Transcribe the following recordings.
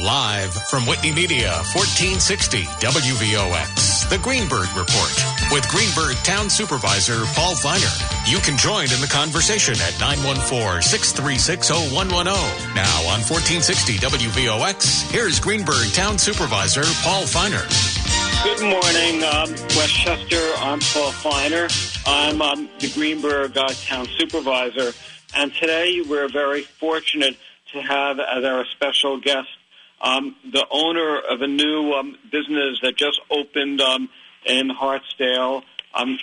Live from Whitney Media, 1460 WVOX, the Greenburgh Report, with Greenburgh Town Supervisor Paul Feiner. You can join in the conversation at 914-636-0110. Now on 1460 WVOX, here's Greenburgh Town Supervisor Paul Feiner. Good morning, Westchester. I'm Paul Feiner. I'm the Greenburgh Town Supervisor, and today we're very fortunate to have as our special guest the owner of a new business that just opened in Hartsdale,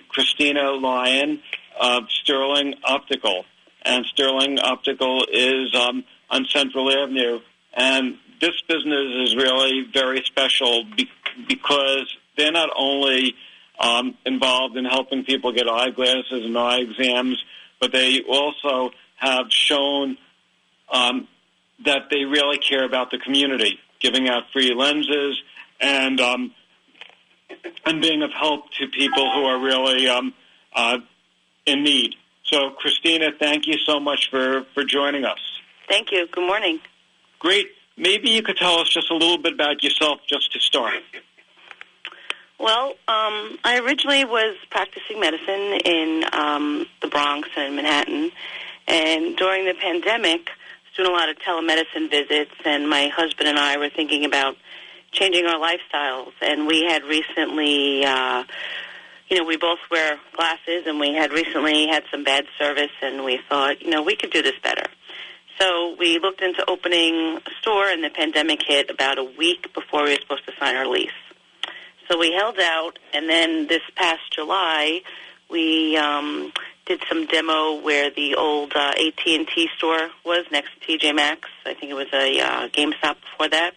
Christina Lyon of Sterling Optical. And Sterling Optical is on Central Avenue. And this business is really very special because they're not only involved in helping people get eyeglasses and eye exams, but they also have shown that they really care about the community, giving out free lenses and being of help to people who are really in need. So, Christina, thank you so much for joining us. Thank you. Good morning. Great. Maybe you could tell us just a little bit about yourself just to start. Well, I originally was practicing medicine in the Bronx and Manhattan, and during the pandemic, doing a lot of telemedicine visits, and my husband and I were thinking about changing our lifestyles. And we had recently, we both wear glasses, and we had recently had some bad service, and we thought, we could do this better. So we looked into opening a store, and the pandemic hit about a week before we were supposed to sign our lease. So we held out, and then this past July, we did some demo where the old AT&T store was next to TJ Maxx. I think it was a GameStop before that.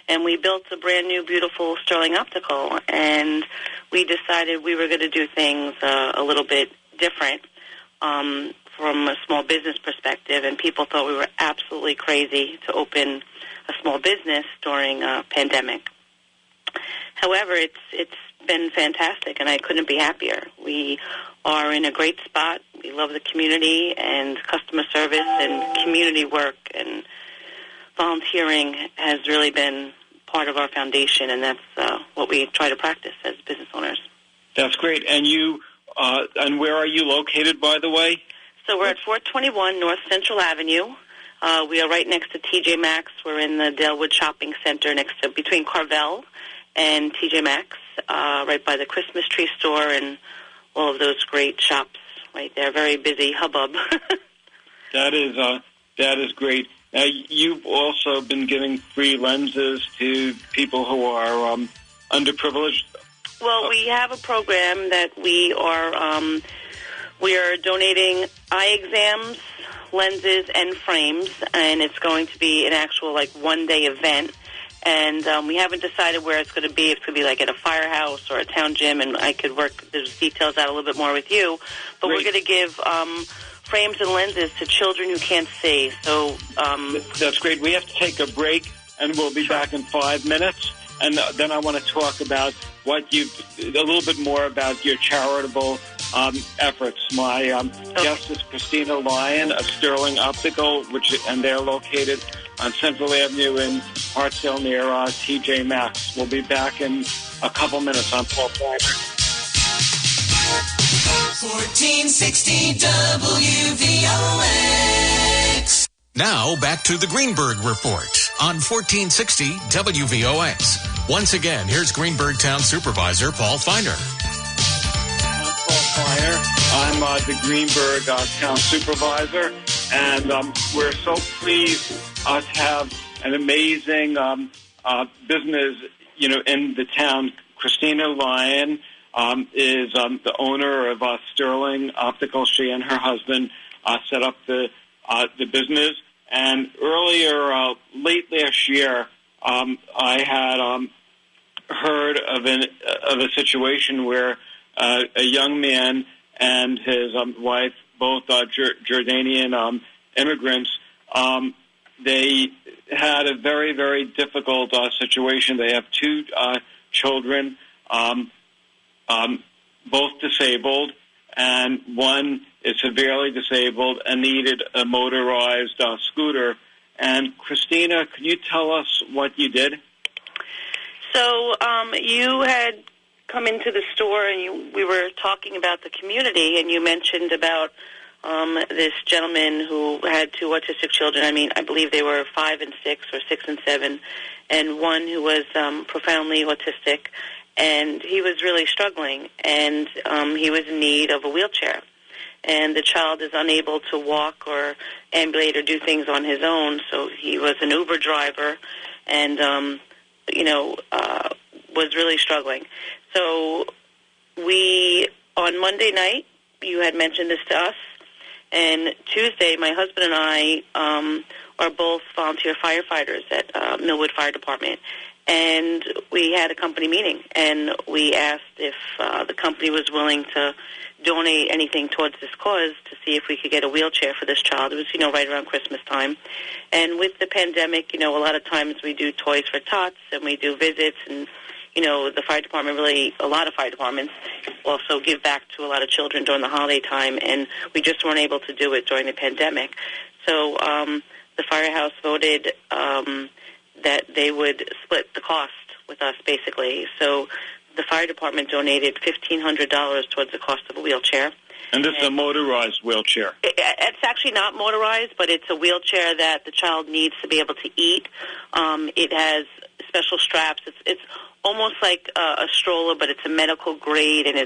And we built a brand new, beautiful Sterling Optical, and we decided we were going to do things a little bit different from a small business perspective, and people thought we were absolutely crazy to open a small business during a pandemic. However, it's been fantastic, and I couldn't be happier. We are in a great spot. We love the community, and customer service and community work and volunteering has really been part of our foundation, and that's what we try to practice as business owners. That's great. And you, and where are you located, by the way? So we're at 421 North Central Avenue. We are right next to TJ Maxx. We're in the Dalewood Shopping Center between Carvel and TJ Maxx, right by the Christmas tree store and all of those great shops right there. Very busy hubbub. That is great. Now, you've also been giving free lenses to people who are underprivileged. Well, we have a program that we are donating eye exams, lenses, and frames, and it's going to be an actual one-day event. And we haven't decided where it's going to be. If it's going to be at a firehouse or a town gym, and I could work those details out a little bit more with you. But Great. We're going to give frames and lenses to children who can't see. So that's great. We have to take a break, and we'll be back in 5 minutes. And then I want to talk about a little bit more about your charitable efforts. My guest is Christina Lyon of Sterling Optical, and they're located on Central Avenue in Hartsdale near TJ Maxx. We'll be back in a couple minutes. I'm Paul Feiner. 1460 WVOX. Now back to the Greenburgh Report on 1460 WVOX. Once again, here's Greenburgh Town Supervisor Paul Feiner. I'm Paul Feiner. I'm the Greenburgh Town Supervisor, and we're so pleased to have an amazing business, in the town. Christina Lyon is the owner of Sterling Optical. She and her husband set up the business. And earlier, late last year, I had heard of a situation where a young man and his wife, both Jordanian immigrants, they had a very, very difficult situation. They have two children, both disabled, and one is severely disabled and needed a motorized scooter. And Christina, could you tell us what you did? So you had come into the store, and we were talking about the community, and you mentioned about this gentleman who had two autistic children. I mean, I believe they were 5 and 6 or 6 and 7, and one who was profoundly autistic, and he was really struggling, and he was in need of a wheelchair. And the child is unable to walk or ambulate or do things on his own, so he was an Uber driver and, was really struggling. So on Monday night, you had mentioned this to us, and Tuesday, my husband and I are both volunteer firefighters at Millwood Fire Department, and we had a company meeting, and we asked if the company was willing to donate anything towards this cause to see if we could get a wheelchair for this child. It was, right around Christmas time. And with the pandemic, a lot of times we do Toys for Tots, and we do visits, and, the fire department a lot of fire departments also give back to a lot of children during the holiday time, and we just weren't able to do it during the pandemic. So the firehouse voted that they would split the cost with us, basically. So the fire department donated $1,500 towards the cost of a wheelchair. And this is a motorized wheelchair. It's actually not motorized, but it's a wheelchair that the child needs to be able to eat. It has special straps. It's almost like a stroller, but it's a medical grade, and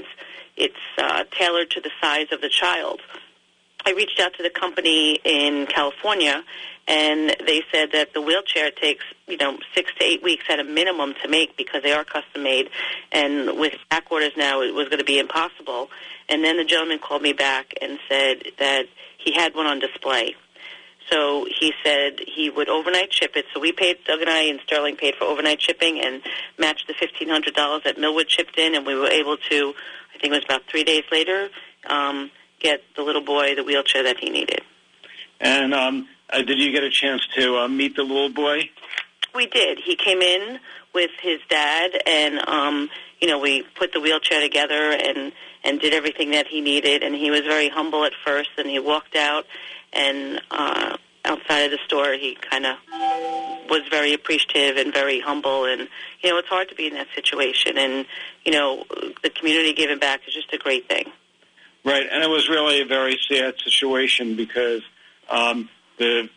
it's tailored to the size of the child. I reached out to the company in California, and they said that the wheelchair takes, 6 to 8 weeks at a minimum to make because they are custom made. And with back orders now, it was going to be impossible. And then the gentleman called me back and said that he had one on display. So he said he would overnight ship it. So we paid, Doug and I and Sterling paid for overnight shipping and matched the $1,500 that Millwood shipped in, and we were able to, I think it was about 3 days later, get the little boy the wheelchair that he needed. And did you get a chance to meet the little boy? We did. He came in with his dad, and we put the wheelchair together and did everything that he needed. And he was very humble at first, and he walked out, and outside of the store, he kind of was very appreciative and very humble. And it's hard to be in that situation, and the community giving back is just a great thing. Right, and it was really a very sad situation because the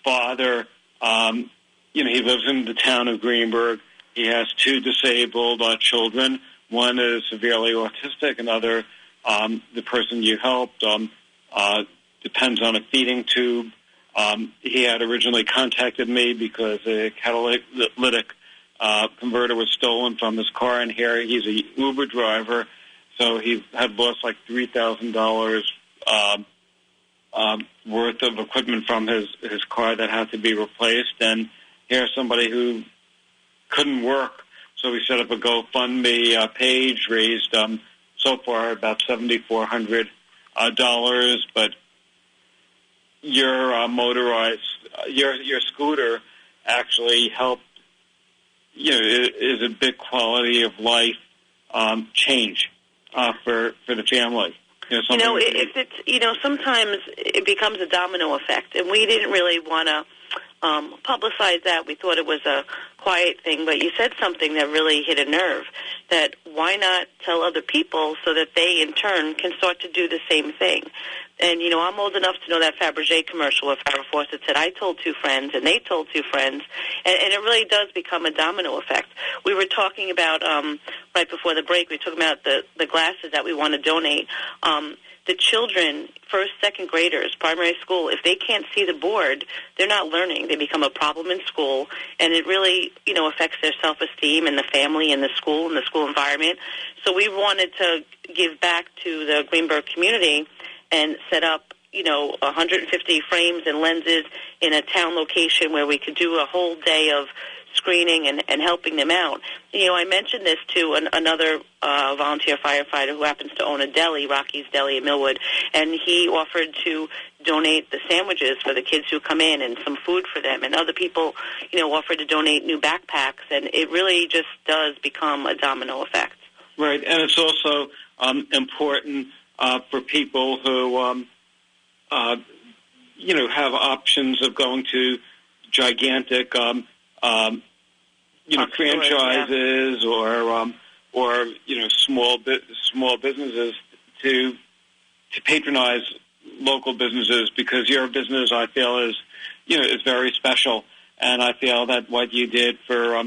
father, he lives in the town of Greenburgh. He has 2 disabled children. One is severely autistic. Another, the person you helped, depends on a feeding tube. He had originally contacted me because a catalytic converter was stolen from his car, and here he's a Uber driver. So he had lost like $3,000 worth of equipment from his car that had to be replaced. And here's somebody who couldn't work. So we set up a GoFundMe page, raised so far about $7,400. But your motorized, your scooter actually helped, is a big quality of life change. For the family. Sometimes it becomes a domino effect, and we didn't really want to publicize that. We thought it was a quiet thing, but you said something that really hit a nerve, that why not tell other people so that they, in turn, can start to do the same thing. And, I'm old enough to know that Fabergé commercial where Farrah Fawcett said, I told 2 friends, and they told 2 friends. And it really does become a domino effect. We were talking about, right before the break, we were talking about the glasses that we want to donate. The children, 1st, 2nd graders, primary school, if they can't see the board, they're not learning. They become a problem in school, and it really, affects their self-esteem and the family and the school environment. So we wanted to give back to the Greenburgh community and set up, 150 frames and lenses in a town location where we could do a whole day of screening and helping them out. I mentioned this to another volunteer firefighter who happens to own a deli, Rocky's Deli in Millwood, and he offered to donate the sandwiches for the kids who come in and some food for them, and other people, offered to donate new backpacks, and it really just does become a domino effect. Right, and it's also important for people who, have options of going to gigantic, franchises or small businesses to patronize local businesses, because your business, I feel, is very special, and I feel that what you did for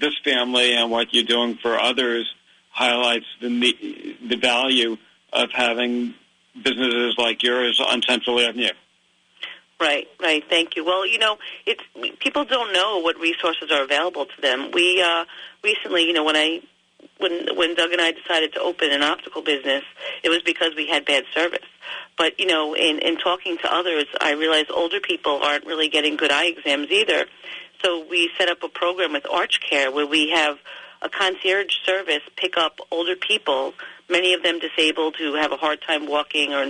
this family and what you're doing for others highlights the value of having businesses like yours on Central Avenue. Right. Thank you. Well, it's people don't know what resources are available to them. We recently, when Doug and I decided to open an optical business, it was because we had bad service. But in talking to others, I realized older people aren't really getting good eye exams either. So we set up a program with Arch Care where we have a concierge service pick up older people, many of them disabled who have a hard time walking or,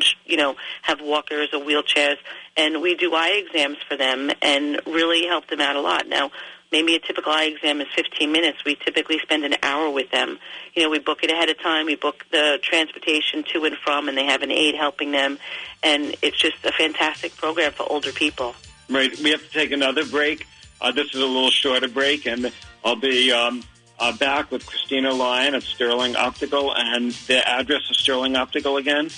have walkers or wheelchairs, and we do eye exams for them and really help them out a lot. Now, maybe a typical eye exam is 15 minutes. We typically spend an hour with them. We book it ahead of time. We book the transportation to and from, and they have an aide helping them, and it's just a fantastic program for older people. Right. We have to take another break. This is a little shorter break, and I'll be back with Christina Lyon of Sterling Optical, and the address of Sterling Optical again?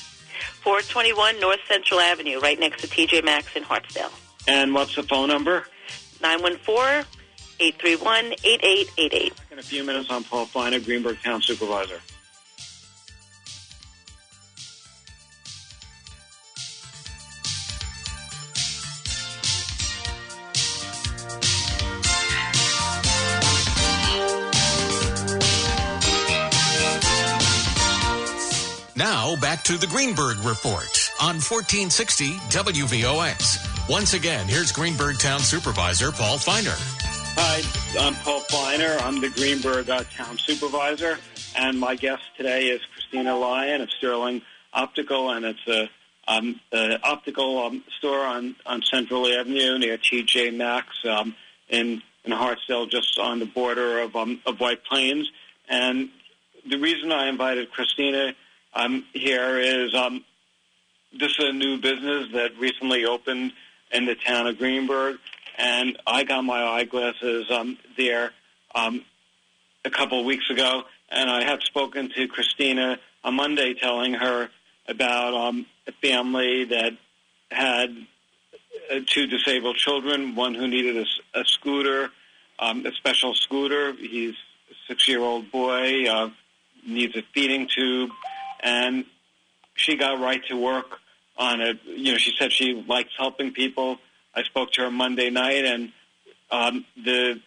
421 North Central Avenue, right next to TJ Maxx in Hartsdale. And what's the phone number? 914-831-8888. In a few minutes, I'm Paul Feiner, Greenburgh Town Supervisor. Now, back to the Greenburgh Report on 1460 WVOX. Once again, here's Greenburgh Town Supervisor Paul Feiner. Hi, I'm Paul Feiner. I'm the Greenburgh Town Supervisor, and my guest today is Christina Lyon of Sterling Optical, and it's an optical store on Central Avenue near TJ Maxx in Hartsdale, just on the border of White Plains. And the reason I invited Christina here is this is a new business that recently opened in the town of Greenburgh, and I got my eyeglasses there a couple of weeks ago, and I have spoken to Christina on Monday telling her about a family that had two disabled children, one who needed a scooter, a special scooter. He's a 6-year-old boy, needs a feeding tube, and she got right to work on it. She said she likes helping people. I spoke to her Monday night, and the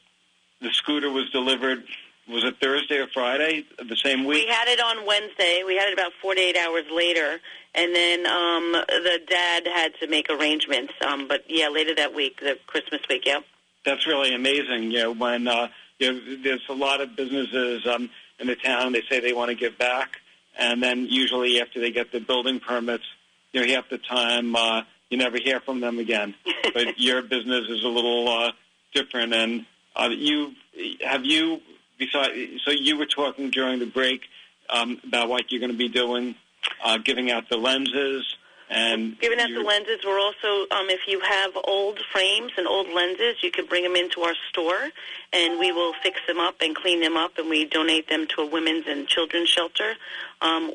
scooter was delivered, was it Thursday or Friday of the same week? We had it on Wednesday. We had it about 48 hours later, and then the dad had to make arrangements. But, yeah, later that week, the Christmas week, yeah. That's really amazing. When there's a lot of businesses in the town, they say they want to give back. And then usually after they get the building permits, half the time you never hear from them again. But your business is a little different. And so you were talking during the break about what you're going to be doing, giving out the lenses. And giving out the lenses. We're also, if you have old frames and old lenses, you can bring them into our store, and we will fix them up and clean them up, and we donate them to a women's and children's shelter.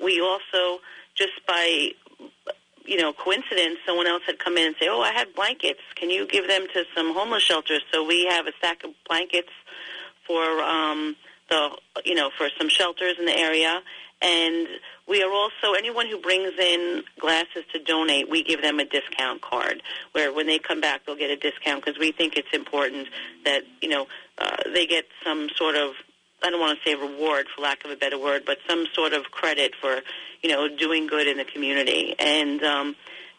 We also, just by, coincidence, someone else had come in and say, oh, I have blankets. Can you give them to some homeless shelters? So we have a stack of blankets for for some shelters in the area. And we are also, anyone who brings in glasses to donate, we give them a discount card where when they come back, they'll get a discount because we think it's important that, they get some sort of, I don't want to say reward for lack of a better word, but some sort of credit for, doing good in the community. And,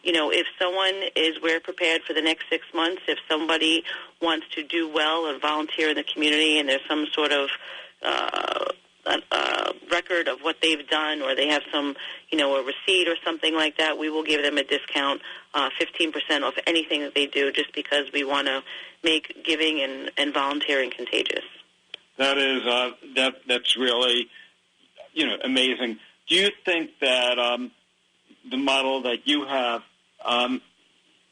if someone we're prepared for the next 6 months. If somebody wants to do well or volunteer in the community and there's some sort of record of what they've done, or they have some, a receipt or something like that, we will give them a discount, 15% off anything that they do, just because we want to make giving and volunteering contagious. That is that's really, amazing. Do you think that the model that you have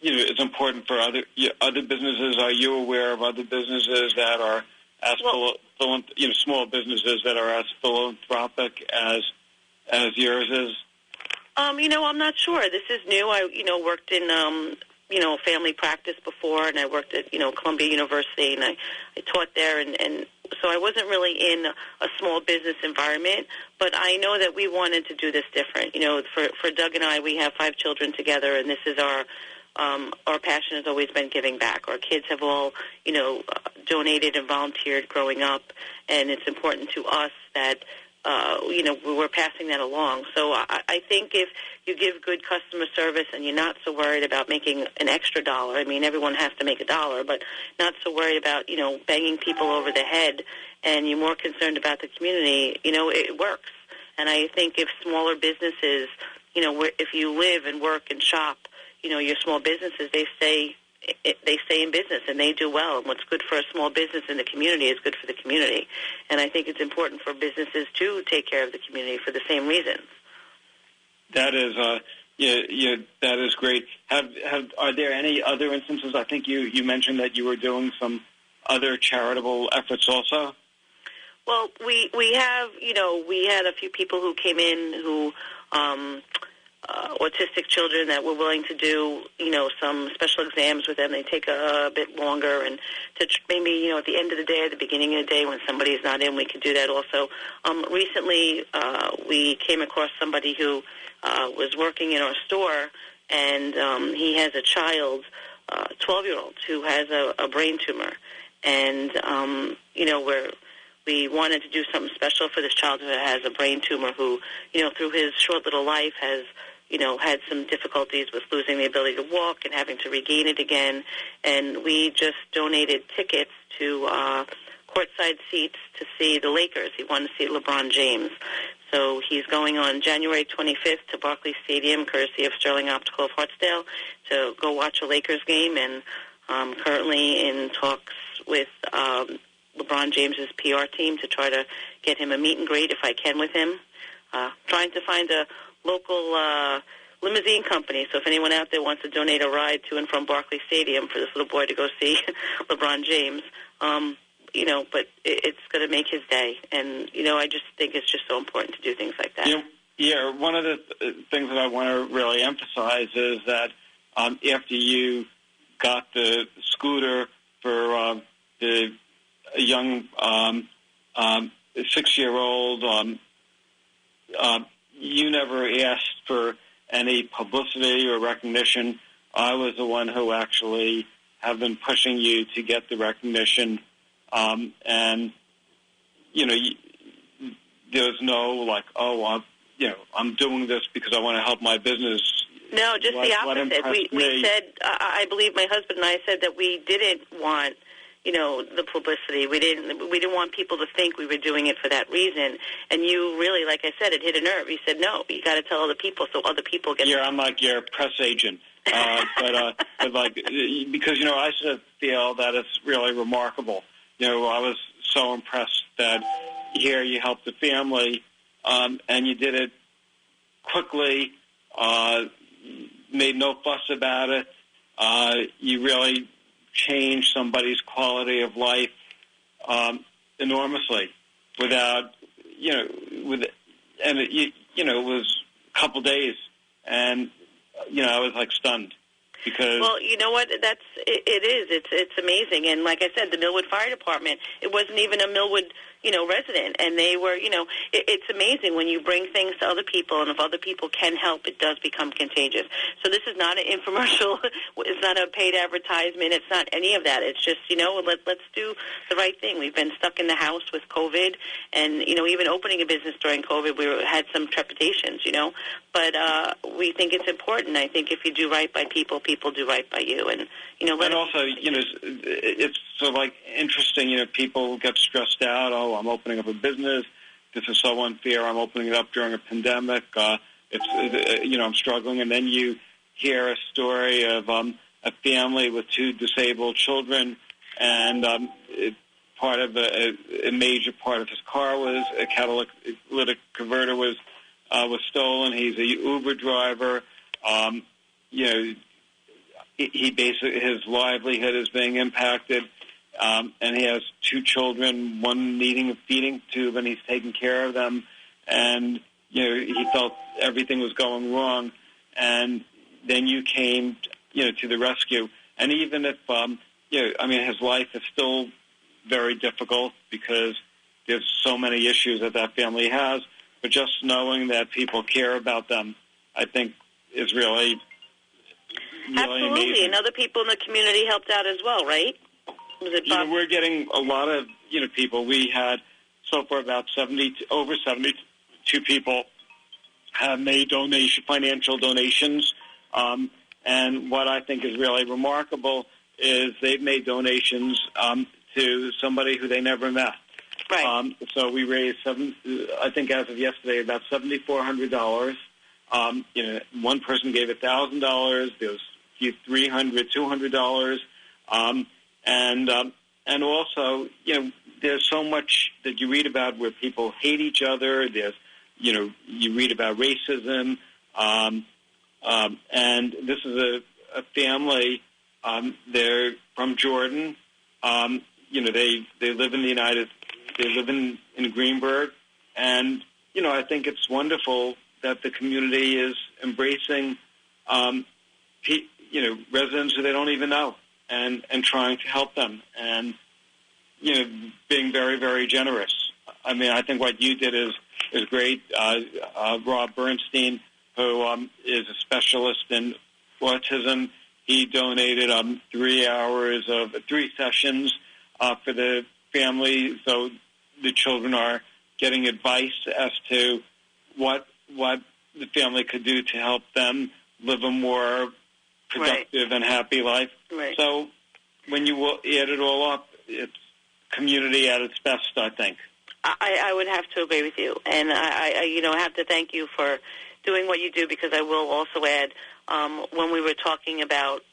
is important for other businesses. Are you aware of other businesses that are as small businesses that are as philanthropic as yours is? I'm not sure. This is new. I worked in family practice before, and I worked at Columbia University, and I taught there, and so I wasn't really in a small business environment, but I know that we wanted to do this different. For Doug and I, we have 5 children together, and this is our passion has always been giving back. Our kids have all, donated and volunteered growing up, and it's important to us that, we're passing that along. So I think if you give good customer service and you're not so worried about making an extra dollar, I mean, everyone has to make a dollar, but not so worried about, banging people over the head, and you're more concerned about the community, it works. And I think if smaller businesses, if you live and work and shop, your small businesses, they stay in business and they do well. And what's good for a small business in the community is good for the community. And I think it's important for businesses to take care of the community for the same reasons. That is, that is great. Are there any other instances? I think you mentioned that you were doing some other charitable efforts also. Well, we have, we had a few people who came in who, autistic children that were willing to do, some special exams with them. They take a bit longer, and maybe, at the end of the day, at the beginning of the day when somebody is not in, we could do that also. Recently, we came across somebody who was working in our store, and he has a child, 12-year-old, who has a brain tumor. And, we wanted to do something special for this child who has a brain tumor who, through his short little life has, had some difficulties with losing the ability to walk and having to regain it again. And we just donated tickets to courtside seats to see the Lakers. He wanted to see LeBron James. So he's going on January 25th to Barclays Stadium, courtesy of Sterling Optical of Hartsdale, to go watch a Lakers game. And currently in talks with LeBron James's PR team to try to get him a meet and greet if I can with him. Trying to find a local limousine company. So if anyone out there wants to donate a ride to and from Barclays Stadium for this little boy to go see LeBron James, but it's going to make his day. And, I just think it's just so important to do things like that. Yeah, one of the things that I want to really emphasize is that after you got the scooter for the young 6-year-old, you never asked for any publicity or recognition. I was the one who actually have been pushing you to get the recognition. And, there's no I'm doing this because I want to help my business. No, just the opposite. We said, I believe my husband and I said that we didn't want the publicity. We didn't want people to think we were doing it for that reason. And you really, like I said, it hit a nerve. You said, no, you got to tell other people so other people get. Yeah, I'm like your press agent. But because, I sort of feel that it's really remarkable. I was so impressed that here you helped the family, and you did it quickly, made no fuss about it. You really change somebody's quality of life enormously without, it was a couple days, and, I was like stunned because. Well, you know what? It is. It's amazing. And like I said, the Millwood Fire Department, it wasn't even a Millwood, resident, and they were, it's amazing when you bring things to other people, and if other people can help, it does become contagious. So this is not an infomercial. It's not a paid advertisement. It's not any of that. It's just, let's do the right thing. We've been stuck in the house with COVID, and, even opening a business during COVID, we had some trepidations, but we think it's important. I think if you do right by people, people do right by you. And, and also, it's sort of interesting, people get stressed out. Oh, I'm opening up a business. This is so unfair. I'm opening it up during a pandemic. I'm struggling. And then you hear a story of a family with 2 disabled children, and part of a major part of his car was a catalytic converter was he basically, his livelihood is being impacted, and he has 2 children, one needing a feeding tube, and he's taking care of them. And he felt everything was going wrong, and then you came, to the rescue. And even if, his life is still very difficult because there's so many issues that family has, but just knowing that people care about them, I think, is really absolutely amazing. And other people in the community helped out as well, right? Was it we're getting a lot of people. We had so far about over 72 people have made financial donations, and what I think is really remarkable is they've made donations to somebody who they never met. Right. So we raised I think as of yesterday, about $7,400. One person gave $1,000. There was a few $300, $200, and also, there's so much that you read about where people hate each other. There's, you read about racism, and this is a family. They're from Jordan. They live in they live in Greenburgh, and I think it's wonderful that the community is embracing, residents who they don't even know, and trying to help them, and being very, very generous. I mean, I think what you did is great. Rob Bernstein, who is a specialist in autism, he donated 3 sessions for the family, so the children are getting advice as to what the family could do to help them live a more productive and happy life. Right. So when you add it all up, it's community at its best, I think. I would have to agree with you, and I have to thank you for doing what you do, because I will also add, when we were talking about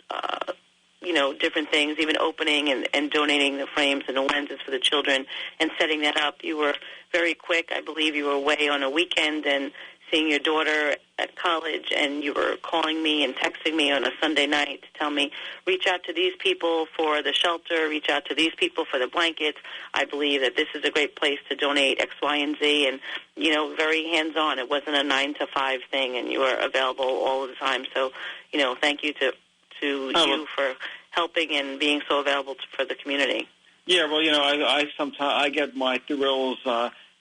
different things, even opening and donating the frames and the lenses for the children and setting that up, you were very quick. I believe you were away on a weekend and seeing your daughter at college, and you were calling me and texting me on a Sunday night to tell me, reach out to these people for the shelter, reach out to these people for the blankets. I believe that this is a great place to donate X, Y, and Z, and, very hands-on. It wasn't a 9-to-5 thing, and you were available all of the time. So, thank you to you for helping and being so available for the community. Yeah, well, I sometimes get my thrills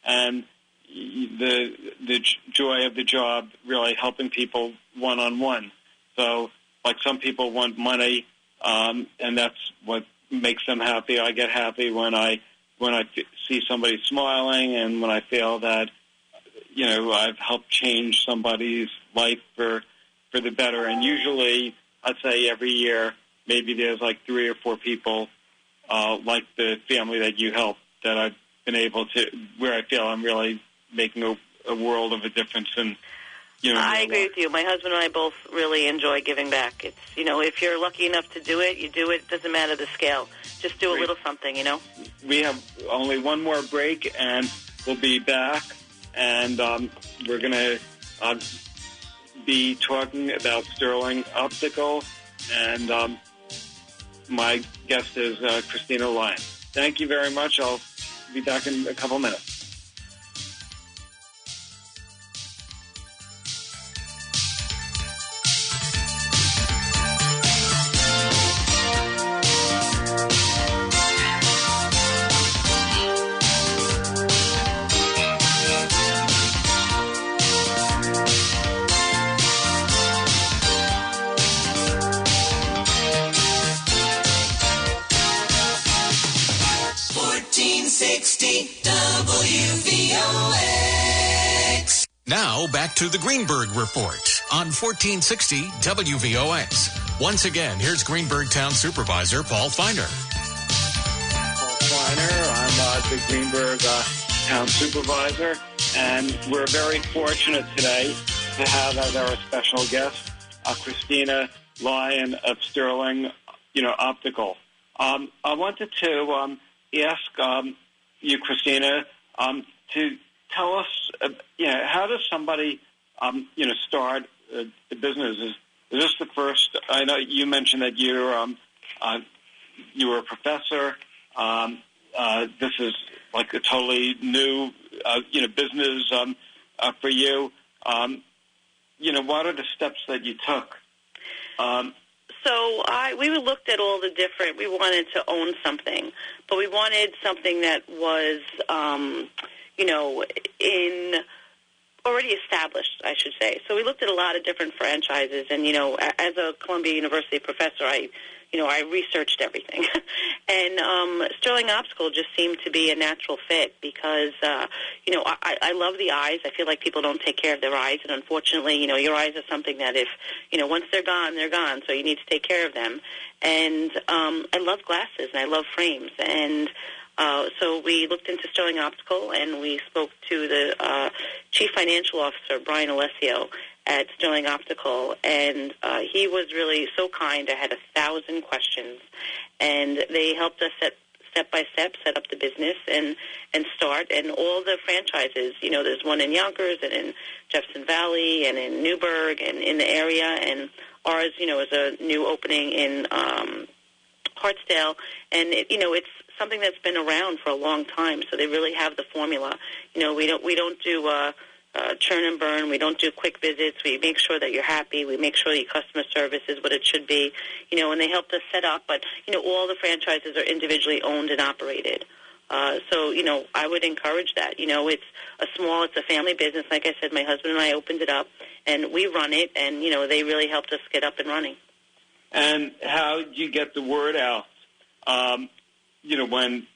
and the joy of the job, really helping people one-on-one. So, like, some people want money, and that's what makes them happy. I get happy when I see somebody smiling, and when I feel that I've helped change somebody's life for the better. And usually, I'd say every year, maybe there's like 3 or 4 people like the family that you help that I've been able to, where I feel I'm really making a world of a difference. And I agree with you. My husband and I both really enjoy giving back. It's if you're lucky enough to do it, you do it. It doesn't matter the scale. Just do a little something. We have only one more break, and we'll be back, and we're going to be talking about Sterling Optical, and my guest is Christina Lyon. Thank you very much. I'll be back in a couple minutes. WVOX. Now, back to the Greenburgh Report on 1460 WVOX. Once again, here's Greenburgh Town Supervisor Paul Feiner. Paul Feiner, I'm the Greenburgh Town Supervisor, and we're very fortunate today to have as our special guest Christina Lyon of Sterling, Optical. I wanted to ask you, Christina, to tell us, how does somebody, start a business? Is this the first? I know you mentioned that you were a professor. This is like a totally new, business for you. What are the steps that you took? We looked at all the different. We wanted to own something, but we wanted something that was, already established, I should say. So we looked at a lot of different franchises, and as a Columbia University professor, I researched everything. And Sterling Optical just seemed to be a natural fit because, I love the eyes. I feel like people don't take care of their eyes. And unfortunately, your eyes are something that if, once they're gone, they're gone. So you need to take care of them. And I love glasses and I love frames. And so we looked into Sterling Optical and we spoke to the Chief Financial Officer, Brian Alessio, at Sterling Optical, and he was really so kind. I had 1,000 questions, and they helped us step by step set up the business and start. And all the franchises, there's one in Yonkers and in Jefferson Valley and in Newburgh and in the area, and ours, is a new opening in Hartsdale, and it's something that's been around for a long time. So they really have the formula. We don't do churn and burn. We don't do quick visits. We make sure that you're happy. We make sure your customer service is what it should be, and they helped us set up. But, all the franchises are individually owned and operated. So, I would encourage that. It's a family business. Like I said, my husband and I opened it up, and we run it, and, they really helped us get up and running. And how do you get the word out, when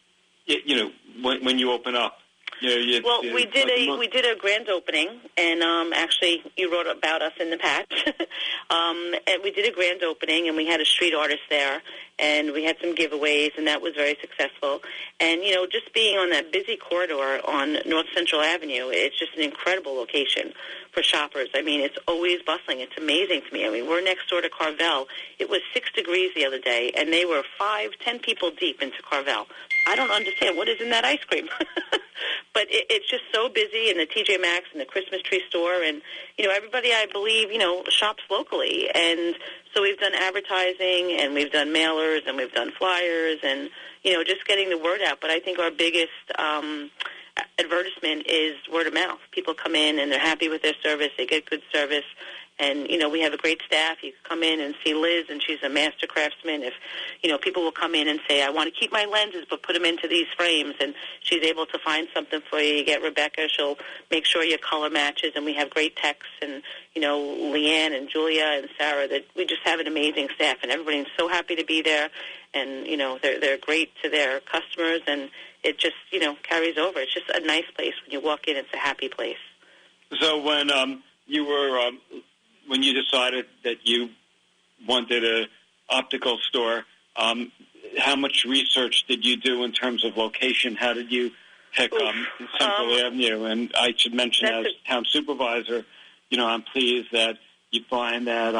you open up? We did a grand opening, and actually you wrote about us in the patch. And we did a grand opening, and we had a street artist there, and we had some giveaways, and that was very successful. And, just being on that busy corridor on North Central Avenue, it's just an incredible location for shoppers. I mean, it's always bustling. It's amazing to me. I mean, we're next door to Carvel. It was 6 degrees the other day, and they were 5-10 people deep into Carvel. I don't understand. What is in that ice cream? But it's just so busy, and the TJ Maxx and the Christmas tree store, and, everybody, I believe, shops locally. And so we've done advertising, and we've done mailers, and we've done flyers, and, just getting the word out. But I think our biggest advertisement is word of mouth. People come in, and they're happy with their service. They get good service. And, we have a great staff. You can come in and see Liz, and she's a master craftsman. If, people will come in and say, I want to keep my lenses, but put them into these frames, and she's able to find something for you. You get Rebecca. She'll make sure your color matches, and we have great techs, and, Leanne and Julia and Sarah. That we just have an amazing staff, and everybody's so happy to be there. And, they're great to their customers, and it just, carries over. It's just a nice place. When you walk in, it's a happy place. So when you were... when you decided that you wanted an optical store, how much research did you do in terms of location? How did you pick Central Avenue? And I should mention, as town supervisor, I'm pleased that you find that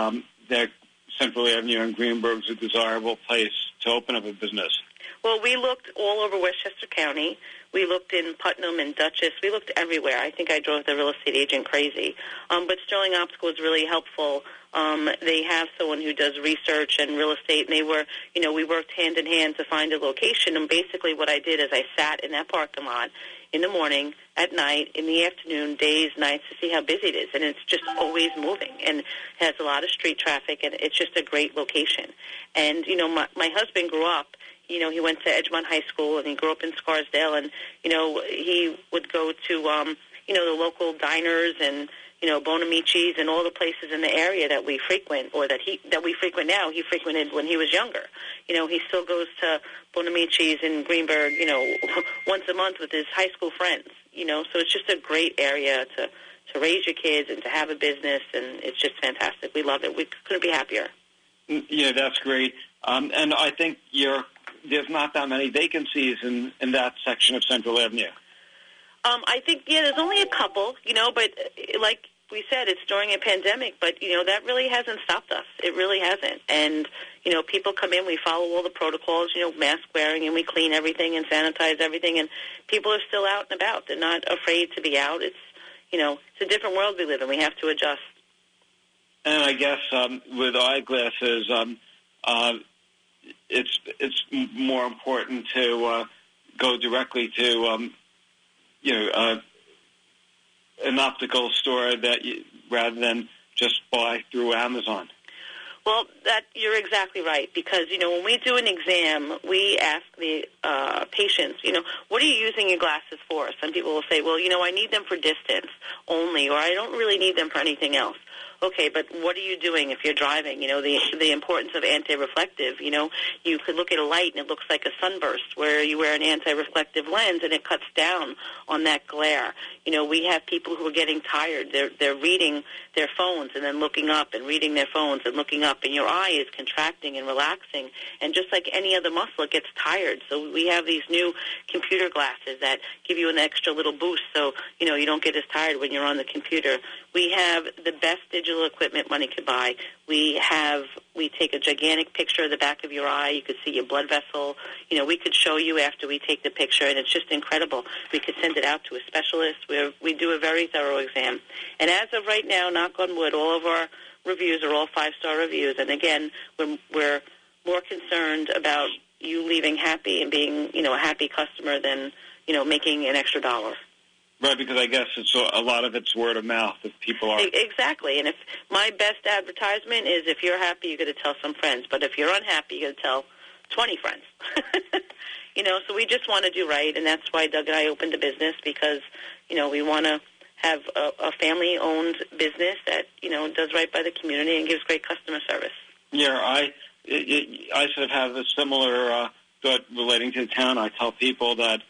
that Central Avenue in Greenburgh is a desirable place to open up a business. Well, we looked all over Westchester County. We looked in Putnam and Dutchess. We looked everywhere. I think I drove the real estate agent crazy. But Sterling Optical is really helpful. They have someone who does research and real estate, and they were, we worked hand in hand to find a location. And basically what I did is I sat in that parking lot in the morning, at night, in the afternoon, days, nights, to see how busy it is. And it's just always moving and has a lot of street traffic, and it's just a great location. And, my husband grew up. He went to Edgemont High School, and he grew up in Scarsdale, and, he would go to, the local diners and, Bonamici's and all the places in the area that we frequent, or that we frequent now. He frequented when he was younger. He still goes to Bonamici's in Greenburgh, once a month with his high school friends, so it's just a great area to raise your kids and to have a business, and it's just fantastic. We love it. We couldn't be happier. Yeah, that's great. And I think there's not that many vacancies in that section of Central Avenue. I think, there's only a couple, but like we said, it's during a pandemic, but, that really hasn't stopped us. It really hasn't. And, people come in, we follow all the protocols, mask wearing, and we clean everything and sanitize everything, and people are still out and about. They're not afraid to be out. It's, it's a different world we live in. We have to adjust. And I guess with eyeglasses, it's more important to go directly to an optical store rather than just buy through Amazon. Well, you're exactly right, because, when we do an exam, we ask the patients, what are you using your glasses for? Some people will say, well, I need them for distance only, or I don't really need them for anything else. Okay, but what are you doing if you're driving? The importance of anti-reflective. You could look at a light and it looks like a sunburst, where you wear an anti-reflective lens and it cuts down on that glare. We have people who are getting tired. They're reading their phones and then looking up and reading their phones and looking up, and your eye is contracting and relaxing. And just like any other muscle, it gets tired. So we have these new computer glasses that give you an extra little boost, so you don't get as tired when you're on the computer. We have the best digital equipment money could buy. We take a gigantic picture of the back of your eye. You could see your blood vessel. We could show you after we take the picture, and it's just incredible. We could send it out to a specialist. We do a very thorough exam. And as of right now, knock on wood, all of our reviews are all 5-star reviews. And again, we're more concerned about you leaving happy and being, a happy customer than, making an extra dollar. Right, because I guess a lot of it's word of mouth if people are... Exactly, and if my best advertisement is if you're happy, you're going to tell some friends, but if you're unhappy, you're going to tell 20 friends. So we just want to do right, and that's why Doug and I opened a business, because, we want to have a family-owned business that, does right by the community and gives great customer service. Yeah, I sort of have a similar thought relating to the town. I tell people that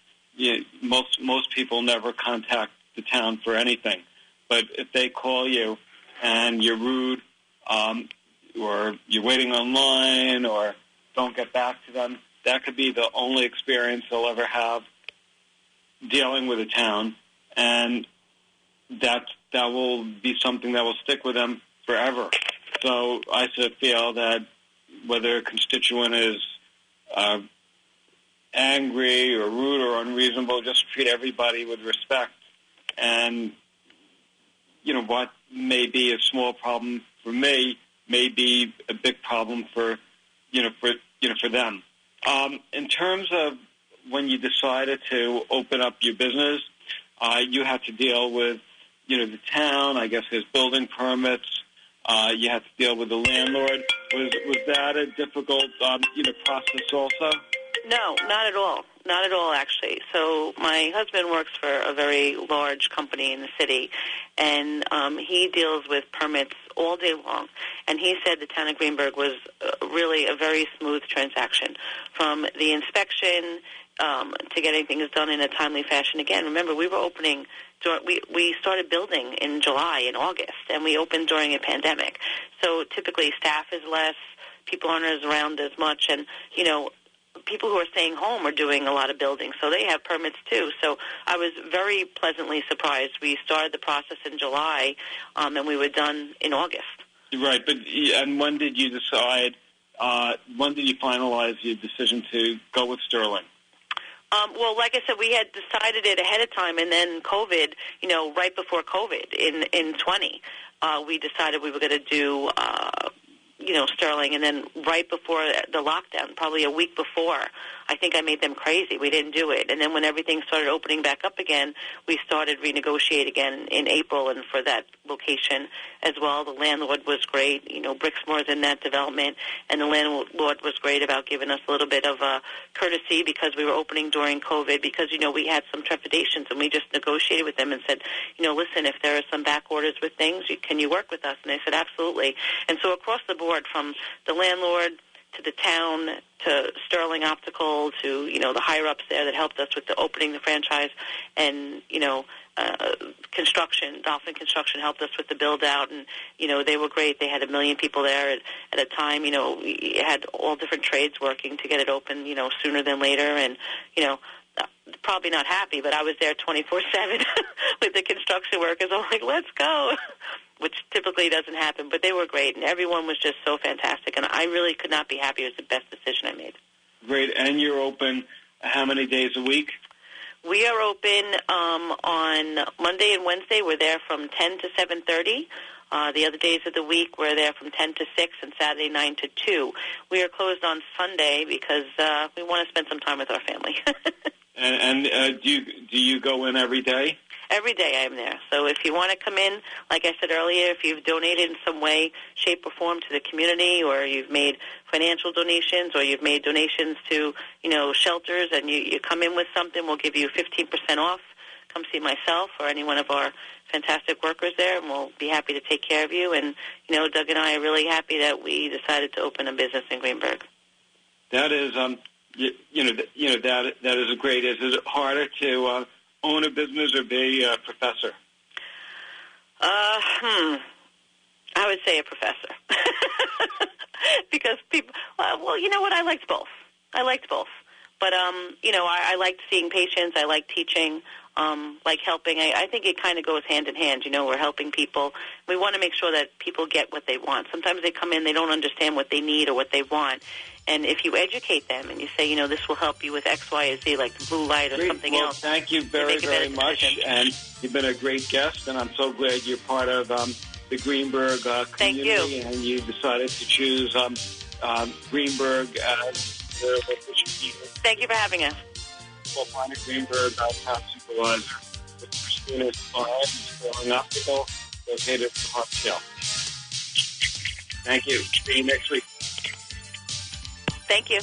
most people never contact the town for anything. But if they call you and you're rude, or you're waiting online, or don't get back to them, that could be the only experience they'll ever have dealing with a town, and that will be something that will stick with them forever. So I sort of feel that whether a constituent is angry or rude or unreasonable, just treat everybody with respect. And, what may be a small problem for me may be a big problem for them. In terms of when you decided to open up your business, you had to deal with, the town. I guess there's building permits. You had to deal with the landlord. Was that a difficult, process also? No, not at all. Not at all, actually. So my husband works for a very large company in the city, and he deals with permits all day long. And he said the town of Greenburgh was really a very smooth transaction, from the inspection to getting things done in a timely fashion. Again, remember, we were opening. We started building in July and August, and we opened during a pandemic. So typically staff is less, people aren't around as much, and, people who are staying home are doing a lot of building, so they have permits too. So I was very pleasantly surprised. We started the process in July, and we were done in August. Right, and when did you decide, when did you finalize your decision to go with Sterling? Well, like I said, we had decided it ahead of time, and then COVID, right before COVID in 20, we decided we were going to do Sterling, and then right before the lockdown, probably a week before, I think I made them crazy. We didn't do it. And then when everything started opening back up again, we started renegotiate again in April, and for that location as well. The landlord was great. Brixmore's in that development, and the landlord was great about giving us a little bit of courtesy because we were opening during COVID, because, we had some trepidations, and we just negotiated with them and said, listen, if there are some back orders with things, can you work with us? And they said, absolutely. And so across the board, from the landlord to the town to Sterling Optical to, the higher-ups there that helped us with the opening the franchise, and, construction, Dolphin Construction helped us with the build-out, and, they were great. They had 1 million people there at a time. We had all different trades working to get it open, sooner than later, and, probably not happy, but I was there 24/7 with the construction workers. I'm like, let's go, which typically doesn't happen, but they were great, and everyone was just so fantastic, and I really could not be happy. It was the best decision I made. Great, and you're open how many days a week? We are open on Monday and Wednesday. We're there from 10 to 7:30. The other days of the week, we're there from 10 to 6 and Saturday 9 to 2. We are closed on Sunday because we want to spend some time with our family. And do you go in every day? Every day I am there. So if you want to come in, like I said earlier, if you've donated in some way, shape, or form to the community, or you've made financial donations, or you've made donations to, shelters, and you come in with something, we'll give you 15% off. Come see myself or any one of our fantastic workers there, and we'll be happy to take care of you. And, Doug and I are really happy that we decided to open a business in Greenburgh. That is, that is a great. Is it harder to own a business or be a professor? I would say a professor. Because people, you know what? I liked both. But, I liked seeing patients. I liked teaching, like helping. I think it kind of goes hand in hand. We're helping people. We want to make sure that people get what they want. Sometimes they come in, they don't understand what they need or what they want. And if you educate them and you say, this will help you with X, Y, or Z, like the blue light or something else. Thank you very, very much. And you've been a great guest, and I'm so glad you're part of the Greenburgh community. Thank you. And you decided to choose Greenburgh as the location. Thank you for having us. Paul Finer, Greenburgh Town Supervisor, with Christina Lyon, installing Optical, located at the Hot Shell. Thank you. See you next week. Thank you.